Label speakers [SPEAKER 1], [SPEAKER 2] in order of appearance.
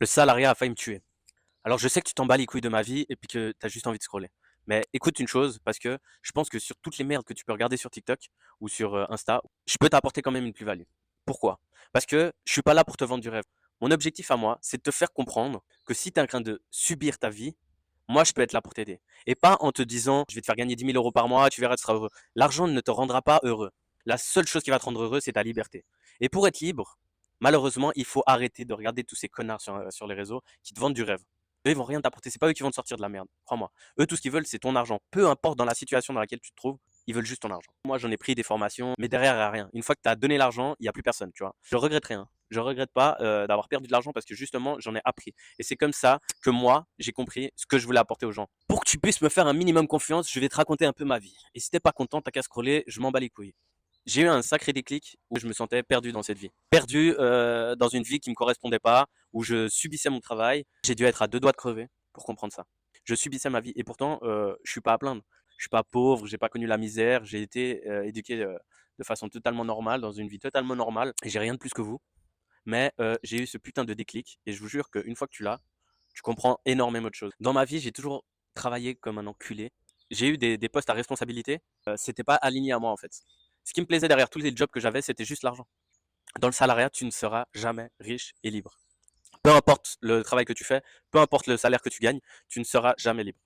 [SPEAKER 1] Le salariat a failli me tuer. Alors je sais que tu t'en bats les couilles de ma vie et puis que tu as juste envie de scroller. Mais écoute une chose, parce que je pense que sur toutes les merdes que tu peux regarder sur TikTok ou sur Insta, je peux t'apporter quand même une plus-value. Pourquoi? Parce que je suis pas là pour te vendre du rêve. Mon objectif à moi, c'est de te faire comprendre que si tu es en train de subir ta vie, moi je peux être là pour t'aider. Et pas en te disant, je vais te faire gagner 10 000 € par mois, tu verras, tu seras heureux. L'argent ne te rendra pas heureux. La seule chose qui va te rendre heureux, c'est ta liberté. Et pour être libre, malheureusement, il faut arrêter de regarder tous ces connards sur les réseaux qui te vendent du rêve. Eux, ils vont rien t'apporter. C'est pas eux qui vont te sortir de la merde. Crois-moi. Eux, tout ce qu'ils veulent, c'est ton argent. Peu importe dans la situation dans laquelle tu te trouves, ils veulent juste ton argent. Moi, j'en ai pris des formations, mais derrière, il n'y a rien. Une fois que tu as donné l'argent, il n'y a plus personne, tu vois. Je regrette rien. Je regrette pas d'avoir perdu de l'argent parce que justement, j'en ai appris. Et c'est comme ça que moi, j'ai compris ce que je voulais apporter aux gens. Pour que tu puisses me faire un minimum confiance, je vais te raconter un peu ma vie. Et si t'es pas content, t'as qu'à scroller, je m'en bats les couilles. J'ai eu un sacré déclic où je me sentais perdu dans cette vie. Perdu dans une vie qui me correspondait pas, où je subissais mon travail. J'ai dû être à 2 doigts de crever pour comprendre ça. Je subissais ma vie et pourtant, je suis pas à plaindre. Je suis pas pauvre, j'ai pas connu la misère, j'ai été éduqué de façon totalement normale, dans une vie totalement normale, et j'ai rien de plus que vous. Mais j'ai eu ce putain de déclic et je vous jure qu'une fois que tu l'as, tu comprends énormément de choses. Dans ma vie, j'ai toujours travaillé comme un enculé. J'ai eu des postes à responsabilité, c'était pas aligné à moi en fait. Ce qui me plaisait derrière tous les jobs que j'avais, c'était juste l'argent. Dans le salariat, tu ne seras jamais riche et libre. Peu importe le travail que tu fais, peu importe le salaire que tu gagnes, tu ne seras jamais libre.